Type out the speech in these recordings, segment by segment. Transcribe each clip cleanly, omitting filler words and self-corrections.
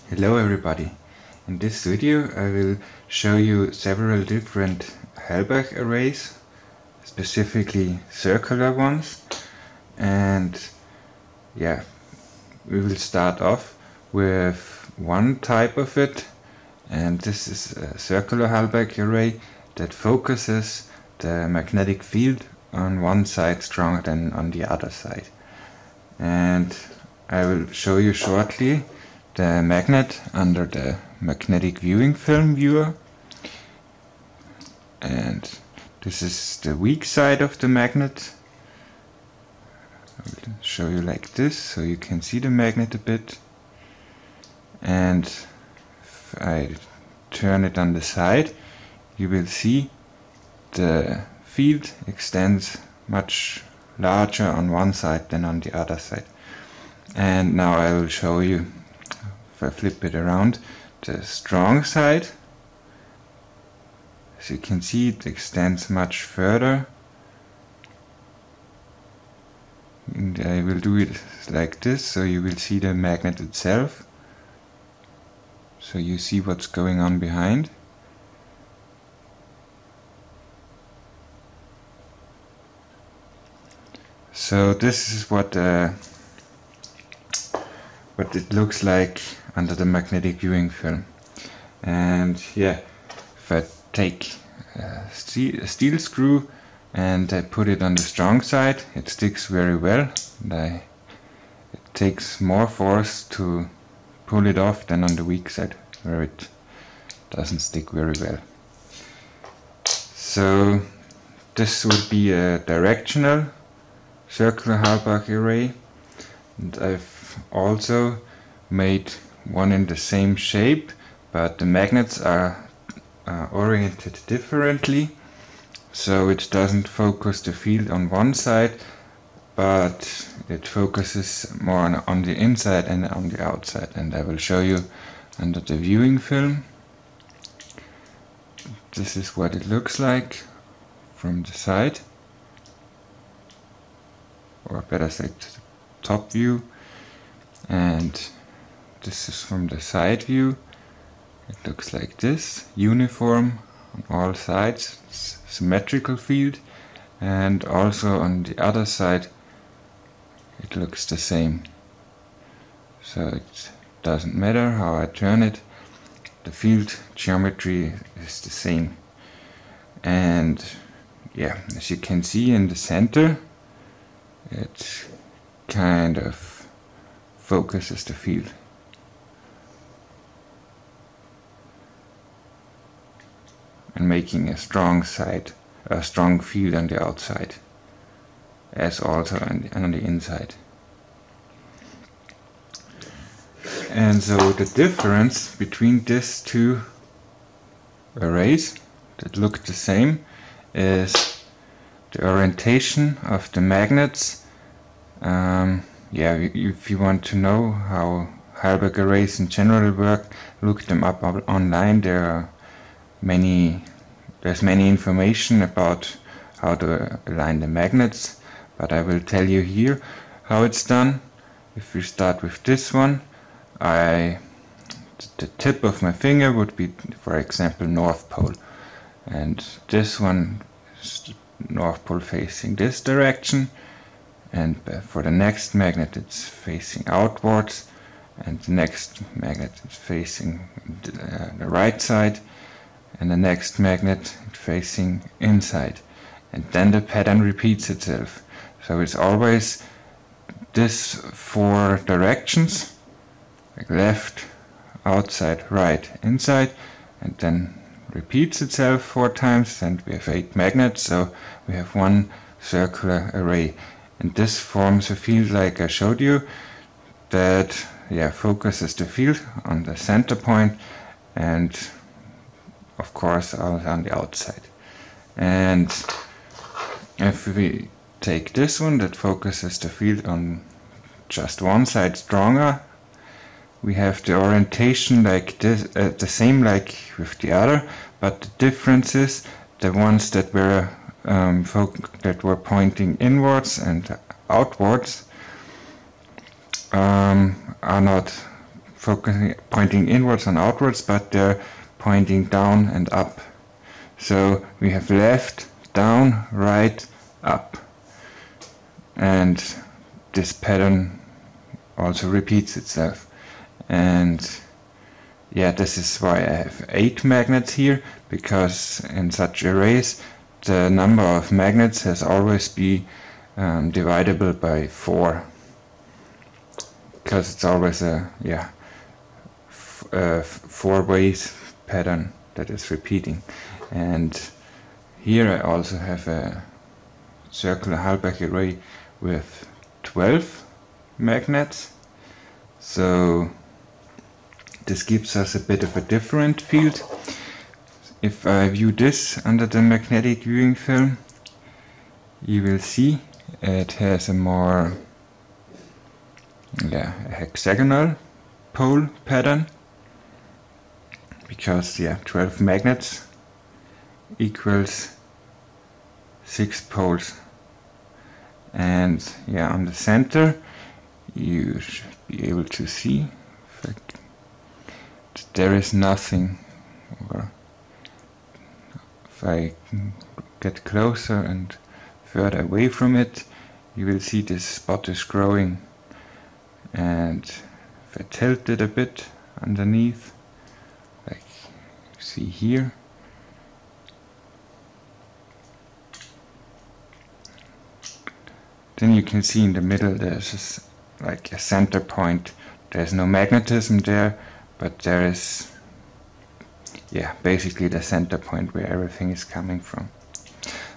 Hello everybody. In this video I will show you several different Halbach arrays, specifically circular ones, and we will start off with one type of it, and this is a circular Halbach array that focuses the magnetic field on one side stronger than on the other side. And I will show you shortly the magnet under the magnetic viewing film viewer, and this is the weak side of the magnet. I will show you like this so you can see the magnet a bit, and if I turn it on the side you will see the field extends much larger on one side than on the other side. And now I will show you, if I flip it around, the strong side. As you can see, it extends much further, and I will do it like this so you will see the magnet itself, so you see what's going on behind. So this is what it looks like under the magnetic viewing film. And if I take a steel screw and I put it on the strong side, it sticks very well. It takes more force to pull it off than on the weak side, where it doesn't stick very well. So this would be a directional circular Halbach array, and I've also made one in the same shape, but the magnets are oriented differently, so it doesn't focus the field on one side, but it focuses more on the inside and on the outside, and I will show you under the viewing film. This is what it looks like from the side, or better said, top view. And this is from the side view. It looks like this, uniform on all sides, symmetrical field, and also on the other side it looks the same. So it doesn't matter how I turn it, the field geometry is the same. And as you can see in the center, it kind of focuses the field. And making a strong field on the outside, as also on the inside. And so the difference between these two arrays that look the same is the orientation of the magnets. If you want to know how Halbach arrays in general work, look them up online. There's many information about how to align the magnets, but I will tell you here how it's done. If we start with this one, the tip of my finger would be, for example, North Pole, and this one is North Pole facing this direction, and for the next magnet it's facing outwards, and the next magnet is facing the right side, and the next magnet facing inside, and then the pattern repeats itself. So it's always this 4 directions, like left, outside, right, inside, and then repeats itself 4 times, and we have 8 magnets, so we have one circular array. And this forms a field like I showed you, that focuses the field on the center point, and of course also on the outside. And if we take this one that focuses the field on just one side stronger, we have the orientation like this, the same like with the other, but the difference is the ones that were pointing inwards and outwards are not pointing inwards and outwards, but they're pointing down and up. So we have left, down, right, up. And this pattern also repeats itself. And yeah, this is why I have 8 magnets here, because in such arrays the number of magnets has always be divisible by 4, because it's always a 4 ways pattern that is repeating. And here I also have a circular Halbach array with 12 magnets, so this gives us a bit of a different field. If I view this under the magnetic viewing film, you will see it has a more a hexagonal pole pattern, because 12 magnets equals 6 poles. And on the center you should be able to see there is nothing. Or if I get closer and further away from it, you will see this spot is growing. And if I tilt it a bit underneath, like you see here, then you can see in the middle there's like a center point. There's no magnetism there, but there is basically the center point where everything is coming from.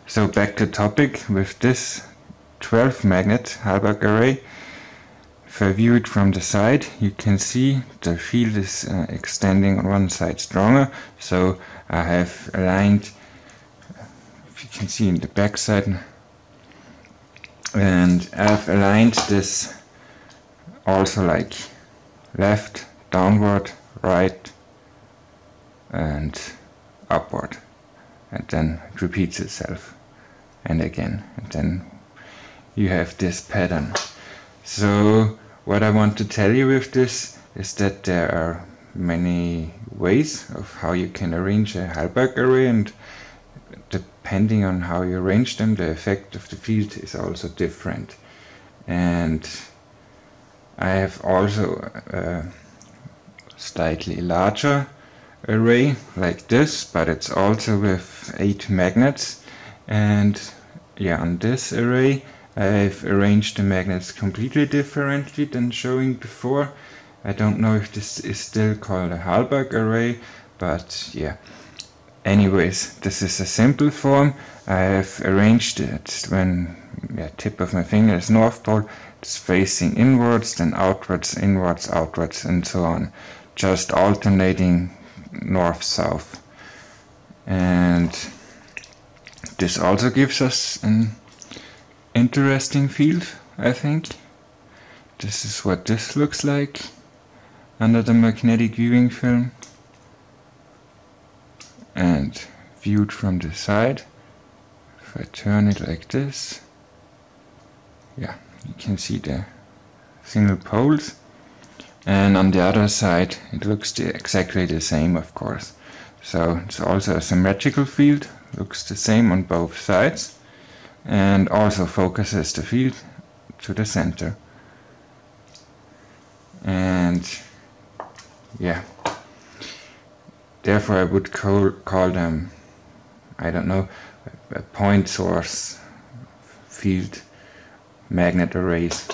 So back to topic. With this 12 magnet Halbach array, if I view it from the side, you can see the field is extending on one side stronger. So I have aligned, if you can see in the back side, and I've aligned this also like left, downward, right and upward, and then it repeats itself and again, and then you have this pattern. So what I want to tell you with this is that there are many ways of how you can arrange a Halbach array, and depending on how you arrange them, the effect of the field is also different. And I have also a slightly larger array like this, but it's also with 8 magnets. And on this array I've arranged the magnets completely differently than showing before. I don't know if this is still called a Halbach array, but anyways, this is a simple form. I have arranged it when tip of my finger is north pole, it's facing inwards, then outwards, inwards, outwards, and so on, just alternating north-south. And this also gives us an interesting field, I think. This is what this looks like under the magnetic viewing film, and viewed from the side. If I turn it like this, you can see the single poles, and on the other side it looks exactly the same, of course. So it's also a symmetrical field, looks the same on both sides, and also focuses the field to the center. And therefore I would call them, I don't know, a point source field magnet arrays,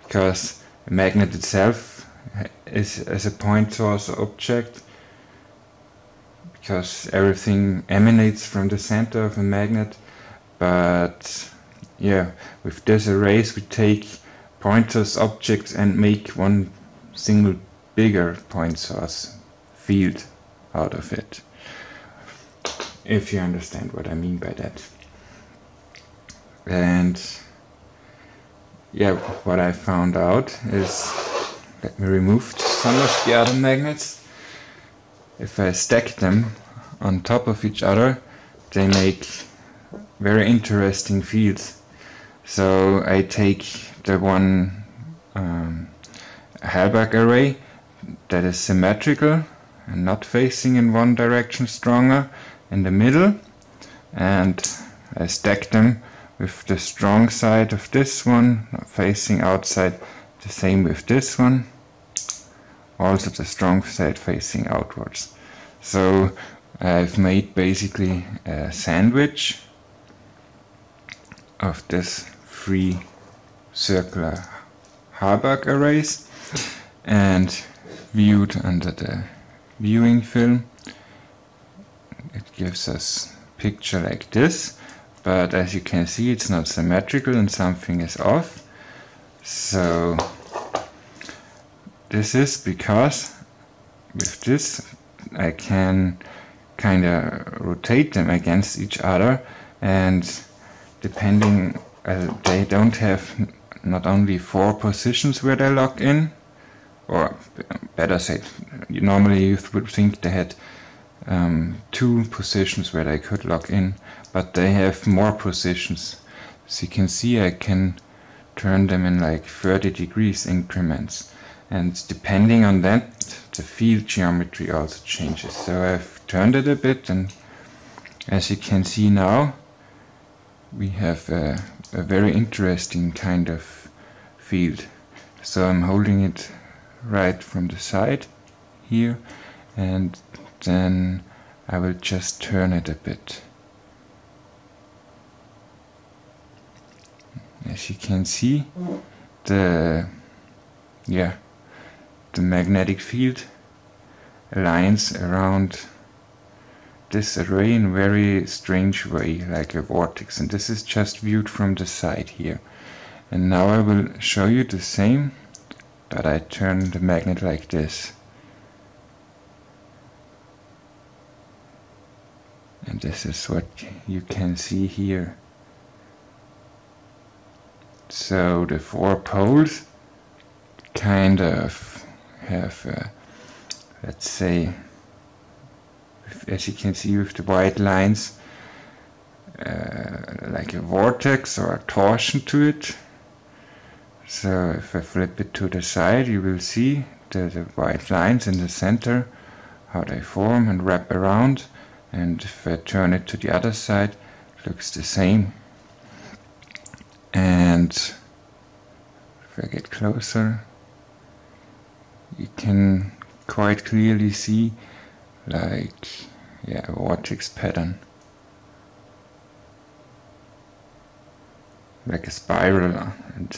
because a magnet itself is as a point source object, because everything emanates from the center of a magnet. But with this arrays we take point source objects and make one single bigger point source field out of it, if you understand what I mean by that. And what I found out is, let me remove some of the other magnets. If I stack them on top of each other, they make very interesting fields. So I take the one Halbach array, that is symmetrical and not facing in one direction stronger in the middle, and I stack them with the strong side of this one facing outside, the same with this one, also the strong side facing outwards. So I've made basically a sandwich of this 3 circular Halbach arrays, and viewed under the viewing film it gives us a picture like this, but as you can see it's not symmetrical and something is off. So this is because with this I can kind of rotate them against each other, and depending they don't have not only 4 positions where they lock in, or better said, normally you would think they had 2 positions where they could lock in, but they have more positions. As you can see, I can turn them in like 30 degrees increments, and depending on that the field geometry also changes. So I've turned it a bit, and as you can see now we have a very interesting kind of field. So I'm holding it right from the side here, and then I will just turn it a bit. As you can see, the magnetic field aligns around this array in a very strange way, like a vortex, and this is just viewed from the side here. And now I will show you the same, but I turn the magnet like this. And this is what you can see here. So the 4 poles kind of have, let's say, as you can see with the white lines, like a vortex or a torsion to it. So if I flip it to the side, you will see the white lines in the center, how they form and wrap around. And if I turn it to the other side, it looks the same. And if I get closer, you can quite clearly see like a vortex pattern, like a spiral. And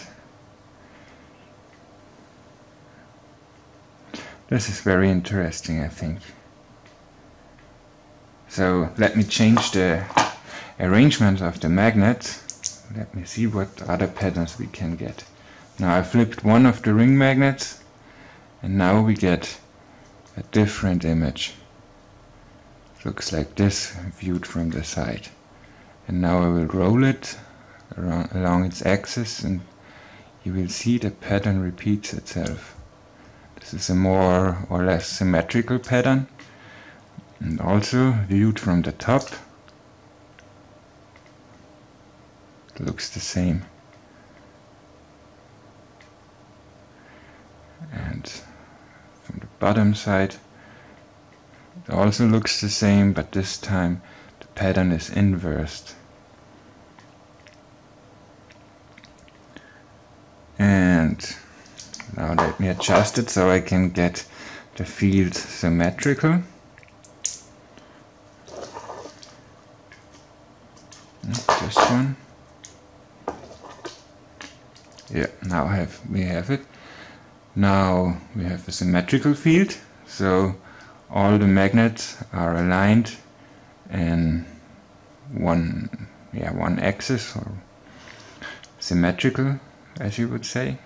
this is very interesting, I think. So let me change the arrangement of the magnets. Let me see what other patterns we can get. Now I flipped one of the ring magnets, and now we get a different image. It looks like this viewed from the side. And now I will roll it along its axis, and you will see the pattern repeats itself. This is a more or less symmetrical pattern, and also viewed from the top it looks the same. And from the bottom side it also looks the same, but this time the pattern is inversed. And now let me adjust it so I can get the field symmetrical. This one. Yeah, now we have it. Now we have a symmetrical field, so all the magnets are aligned in one axis, or symmetrical, as you would say.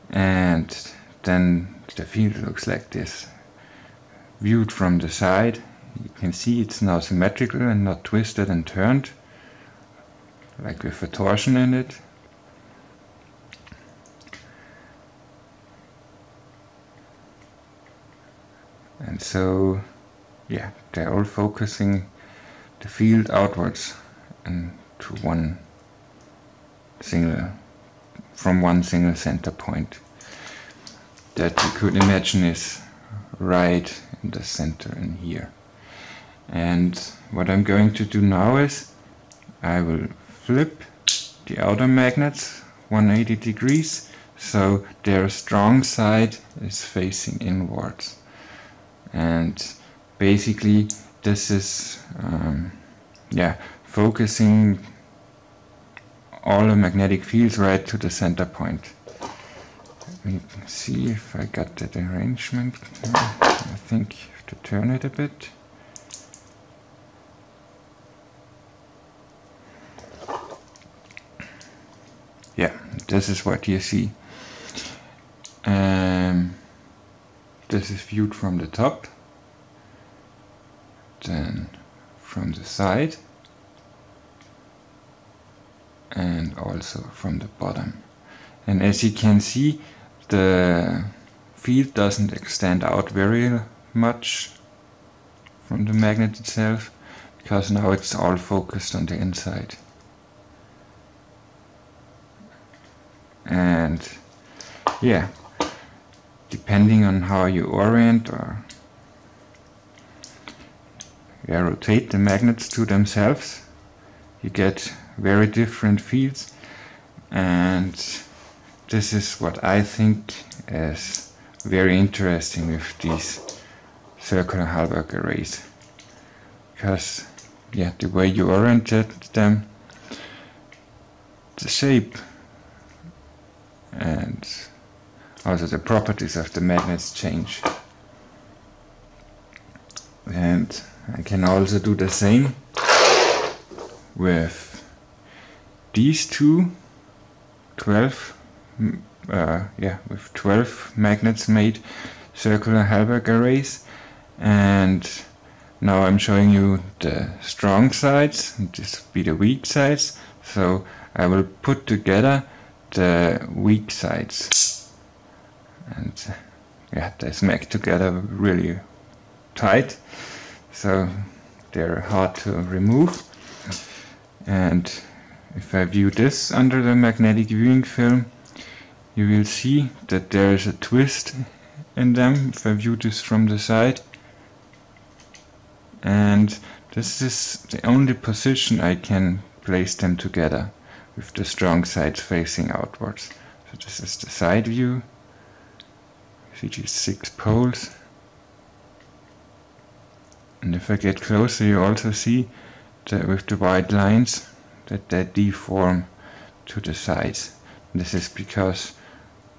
And then the field looks like this. Viewed from the side, you can see it's now symmetrical and not twisted and turned, like with a torsion in it. And so, yeah, they're all focusing the field outwards and to from one single center point. that you could imagine is right in the center in here. And what I'm going to do now is I will flip the outer magnets 180 degrees so their strong side is facing inwards. And basically this is focusing all the magnetic fields right to the center point. Let me see if I got that arrangement. I think you have to turn it a bit. Yeah, this is what you see. This is viewed from the top, then from the side, and also from the bottom. And as you can see, the field doesn't extend out very much from the magnet itself, because now it's all focused on the inside. And yeah, depending on how you orient or rotate the magnets to themselves, you get very different fields. And this is what I think is very interesting with these circular Halbach arrays, because the way you oriented them, the shape and also the properties of the magnets change. And I can also do the same with these two 12 magnets made circular Halbach arrays. And now I'm showing you the strong sides, and this will be the weak sides. So I will put together the weak sides, and they smack together really tight, so they're hard to remove. And if I view this under the magnetic viewing film, you will see that there is a twist in them if I view this from the side. And this is the only position I can place them together, with the strong sides facing outwards. So this is the side view. See these 6 poles. And if I get closer, you also see that with the white lines that they deform to the sides. And this is because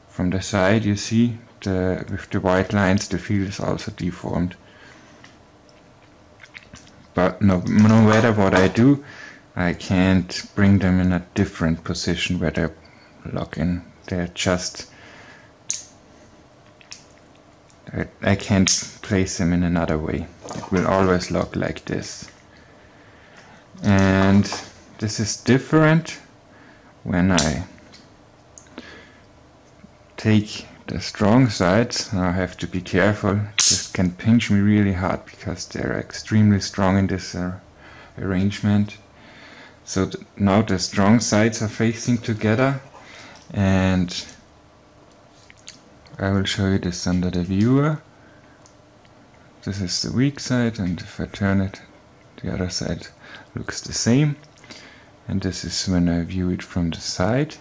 from the side you see with the white lines the field is also deformed. But no matter what I do, I can't bring them in a different position where they lock in. They're just... I can't place them in another way. It will always lock like this. And this is different when I take the strong sides. Now I have to be careful. This can pinch me really hard because they're extremely strong in this arrangement. So now the strong sides are facing together, and I will show you this under the viewer. This is the weak side, and if I turn it, the other side looks the same. And this is when I view it from the side.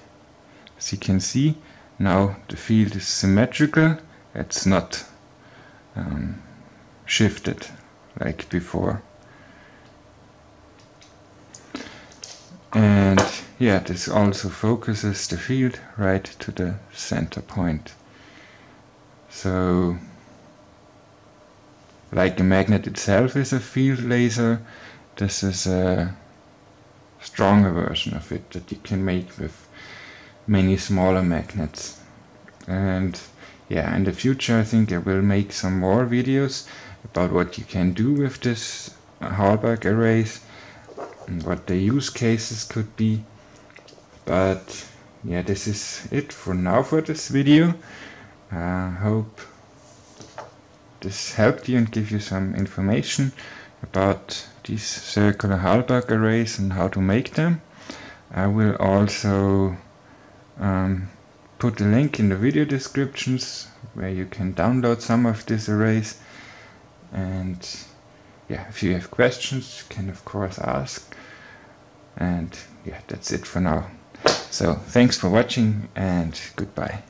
As you can see, now the field is symmetrical. It's not shifted like before. And this also focuses the field right to the center point. So, like a magnet itself is a field laser, this is a stronger version of it that you can make with many smaller magnets. And in the future I think I will make some more videos about what you can do with this Halbach arrays and what the use cases could be. But this is it for now for this video. I hope this helped you and give you some information about these circular Halbach arrays and how to make them. I will also put a link in the video descriptions where you can download some of these arrays. And yeah, if you have questions, you can of course ask. And yeah, that's it for now. So thanks for watching and goodbye.